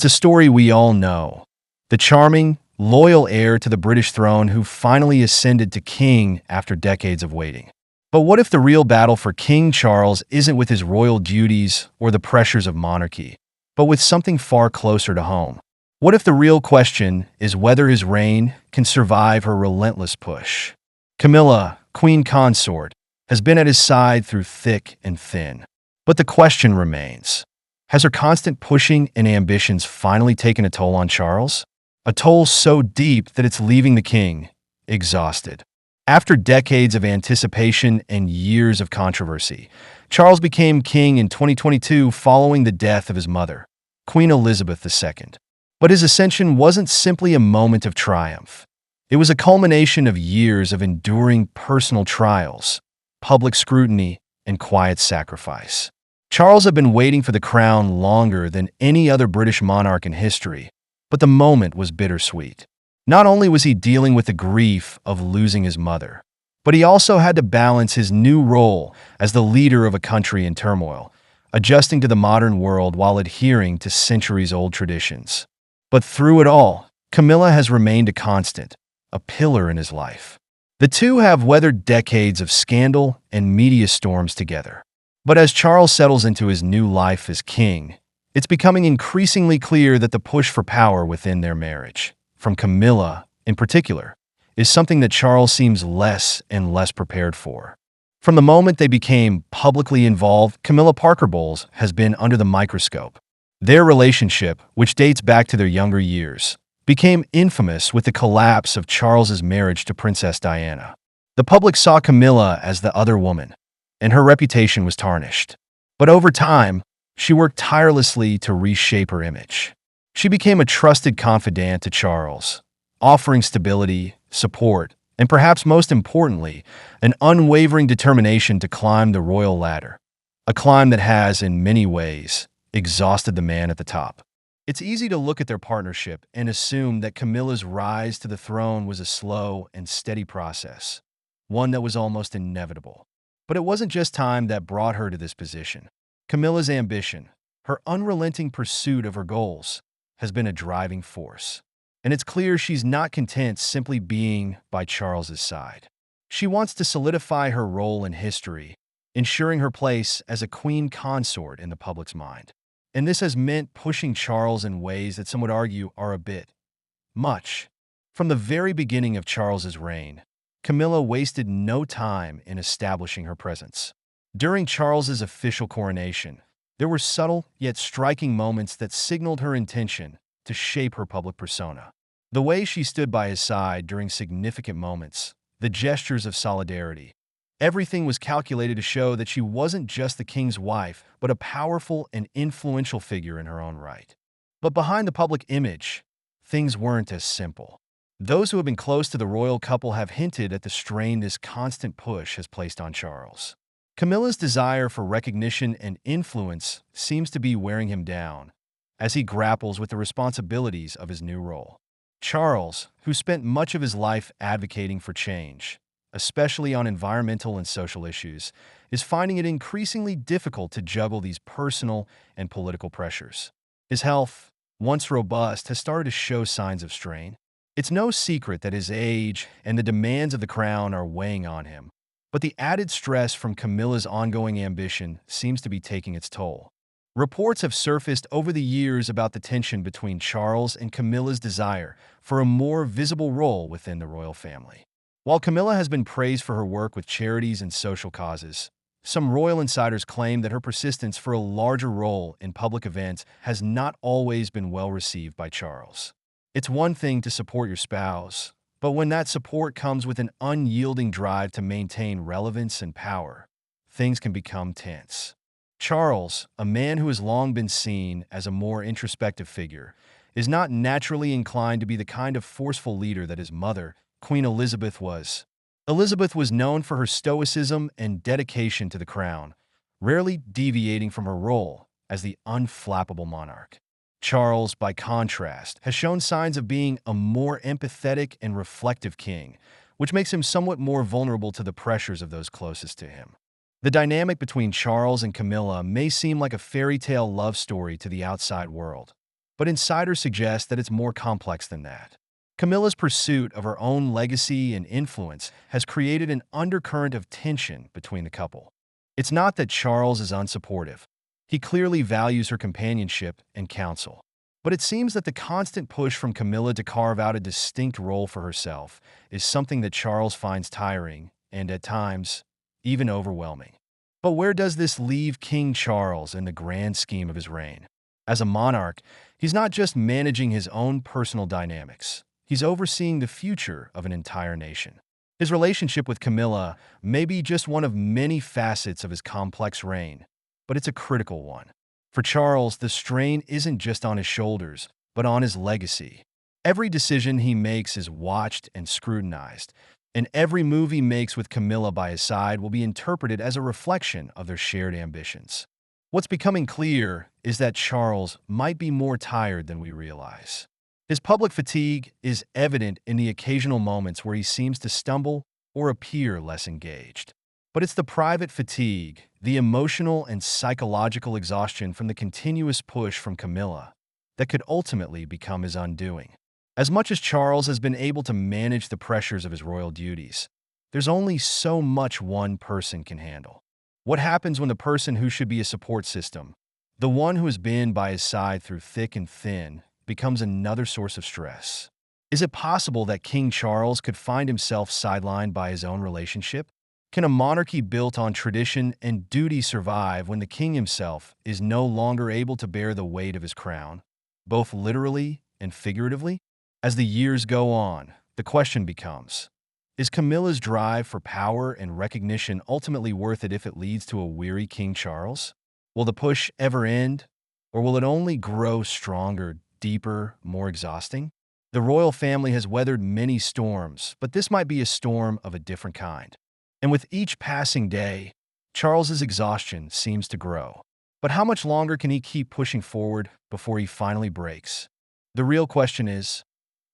It's a story we all know. The charming, loyal heir to the British throne who finally ascended to king after decades of waiting. But what if the real battle for King Charles isn't with his royal duties or the pressures of monarchy, but with something far closer to home? What if the real question is whether his reign can survive her relentless push? Camilla, Queen Consort, has been at his side through thick and thin. But the question remains, has her constant pushing and ambitions finally taken a toll on Charles? A toll so deep that it's leaving the king exhausted. After decades of anticipation and years of controversy, Charles became king in 2022 following the death of his mother, Queen Elizabeth II. But his ascension wasn't simply a moment of triumph. It was a culmination of years of enduring personal trials, public scrutiny, and quiet sacrifice. Charles had been waiting for the crown longer than any other British monarch in history, but the moment was bittersweet. Not only was he dealing with the grief of losing his mother, but he also had to balance his new role as the leader of a country in turmoil, adjusting to the modern world while adhering to centuries-old traditions. But through it all, Camilla has remained a constant, a pillar in his life. The two have weathered decades of scandal and media storms together. But as Charles settles into his new life as king, it's becoming increasingly clear that the push for power within their marriage, from Camilla in particular, is something that Charles seems less and less prepared for. From the moment they became publicly involved, Camilla Parker Bowles has been under the microscope. Their relationship, which dates back to their younger years, became infamous with the collapse of Charles's marriage to Princess Diana. The public saw Camilla as the other woman, and her reputation was tarnished. But over time, she worked tirelessly to reshape her image. She became a trusted confidant to Charles, offering stability, support, and perhaps most importantly, an unwavering determination to climb the royal ladder, a climb that has, in many ways, exhausted the man at the top. It's easy to look at their partnership and assume that Camilla's rise to the throne was a slow and steady process, one that was almost inevitable. But it wasn't just time that brought her to this position. Camilla's ambition, her unrelenting pursuit of her goals, has been a driving force. And it's clear she's not content simply being by Charles's side. She wants to solidify her role in history, ensuring her place as a queen consort in the public's mind. And this has meant pushing Charles in ways that some would argue are a bit much. From the very beginning of Charles's reign, Camilla wasted no time in establishing her presence. During Charles's official coronation, there were subtle yet striking moments that signaled her intention to shape her public persona. The way she stood by his side during significant moments, the gestures of solidarity, everything was calculated to show that she wasn't just the king's wife, but a powerful and influential figure in her own right. But behind the public image, things weren't as simple. Those who have been close to the royal couple have hinted at the strain this constant push has placed on Charles. Camilla's desire for recognition and influence seems to be wearing him down as he grapples with the responsibilities of his new role. Charles, who spent much of his life advocating for change, especially on environmental and social issues, is finding it increasingly difficult to juggle these personal and political pressures. His health, once robust, has started to show signs of strain. It's no secret that his age and the demands of the crown are weighing on him, but the added stress from Camilla's ongoing ambition seems to be taking its toll. Reports have surfaced over the years about the tension between Charles and Camilla's desire for a more visible role within the royal family. While Camilla has been praised for her work with charities and social causes, some royal insiders claim that her persistence for a larger role in public events has not always been well received by Charles. It's one thing to support your spouse, but when that support comes with an unyielding drive to maintain relevance and power, things can become tense. Charles, a man who has long been seen as a more introspective figure, is not naturally inclined to be the kind of forceful leader that his mother, Queen Elizabeth, was. Elizabeth was known for her stoicism and dedication to the crown, rarely deviating from her role as the unflappable monarch. Charles, by contrast, has shown signs of being a more empathetic and reflective king, which makes him somewhat more vulnerable to the pressures of those closest to him. The dynamic between Charles and Camilla may seem like a fairy tale love story to the outside world, but insiders suggest that it's more complex than that. Camilla's pursuit of her own legacy and influence has created an undercurrent of tension between the couple. It's not that Charles is unsupportive. He clearly values her companionship and counsel. But it seems that the constant push from Camilla to carve out a distinct role for herself is something that Charles finds tiring and, at times, even overwhelming. But where does this leave King Charles in the grand scheme of his reign? As a monarch, he's not just managing his own personal dynamics. He's overseeing the future of an entire nation. His relationship with Camilla may be just one of many facets of his complex reign, but it's a critical one. For Charles, the strain isn't just on his shoulders, but on his legacy. Every decision he makes is watched and scrutinized, and every move he makes with Camilla by his side will be interpreted as a reflection of their shared ambitions. What's becoming clear is that Charles might be more tired than we realize. His public fatigue is evident in the occasional moments where he seems to stumble or appear less engaged. But it's the private fatigue, the emotional and psychological exhaustion from the continuous push from Camilla, that could ultimately become his undoing. As much as Charles has been able to manage the pressures of his royal duties, there's only so much one person can handle. What happens when the person who should be a support system, the one who has been by his side through thick and thin, becomes another source of stress? Is it possible that King Charles could find himself sidelined by his own relationship? Can a monarchy built on tradition and duty survive when the king himself is no longer able to bear the weight of his crown, both literally and figuratively? As the years go on, the question becomes, is Camilla's drive for power and recognition ultimately worth it if it leads to a weary King Charles? Will the push ever end, or will it only grow stronger, deeper, more exhausting? The royal family has weathered many storms, but this might be a storm of a different kind. And with each passing day, Charles's exhaustion seems to grow. But how much longer can he keep pushing forward before he finally breaks? The real question is,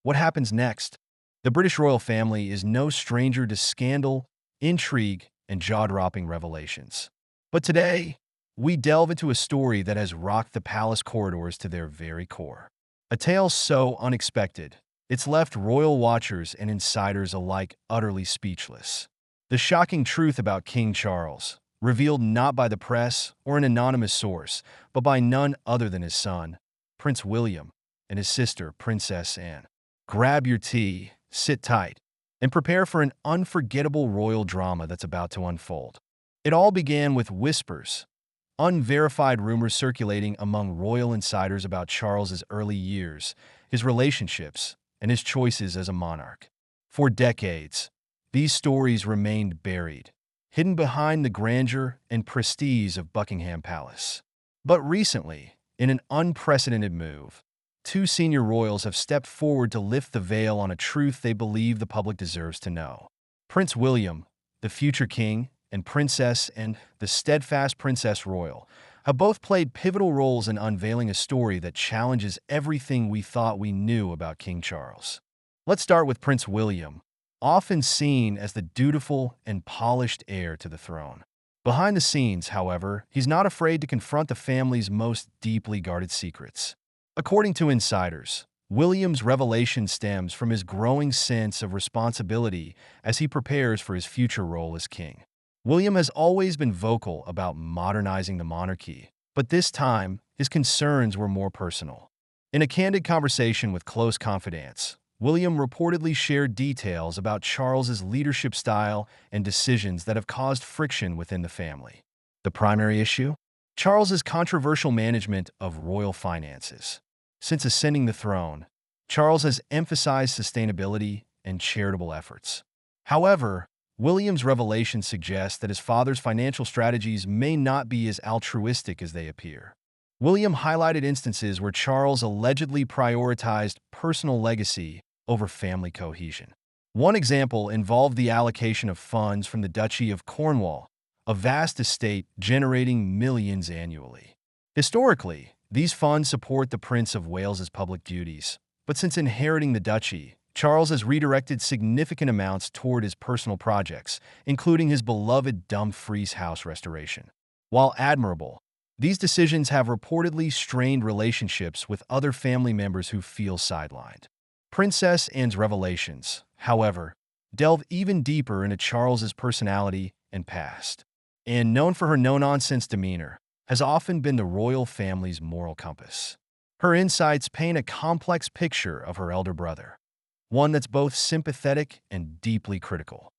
what happens next? The British royal family is no stranger to scandal, intrigue, and jaw-dropping revelations. But today, we delve into a story that has rocked the palace corridors to their very core. A tale so unexpected, it's left royal watchers and insiders alike utterly speechless. The shocking truth about King Charles, revealed not by the press or an anonymous source, but by none other than his son, Prince William, and his sister, Princess Anne. Grab your tea, sit tight, and prepare for an unforgettable royal drama that's about to unfold. It all began with whispers, unverified rumors circulating among royal insiders about Charles's early years, his relationships, and his choices as a monarch. For decades, these stories remained buried, hidden behind the grandeur and prestige of Buckingham Palace. But recently, in an unprecedented move, two senior royals have stepped forward to lift the veil on a truth they believe the public deserves to know. Prince William, the future king, and Princess Anne, the steadfast Princess Royal, have both played pivotal roles in unveiling a story that challenges everything we thought we knew about King Charles. Let's start with Prince William, often seen as the dutiful and polished heir to the throne. Behind the scenes, however, he's not afraid to confront the family's most deeply guarded secrets. According to insiders, William's revelation stems from his growing sense of responsibility as he prepares for his future role as king. William has always been vocal about modernizing the monarchy, but this time, his concerns were more personal. In a candid conversation with close confidants, William reportedly shared details about Charles's leadership style and decisions that have caused friction within the family. The primary issue? Charles's controversial management of royal finances. Since ascending the throne, Charles has emphasized sustainability and charitable efforts. However, William's revelations suggest that his father's financial strategies may not be as altruistic as they appear. William highlighted instances where Charles allegedly prioritized personal legacy over family cohesion. One example involved the allocation of funds from the Duchy of Cornwall, a vast estate generating millions annually. Historically, these funds support the Prince of Wales's public duties, but since inheriting the duchy, Charles has redirected significant amounts toward his personal projects, including his beloved Dumfries House restoration. While admirable, These decisions have reportedly strained relationships with other family members who feel sidelined. Princess Anne's revelations, however, delve even deeper into Charles's personality and past. Anne, known for her no-nonsense demeanor, has often been the royal family's moral compass. Her insights paint a complex picture of her elder brother, one that's both sympathetic and deeply critical.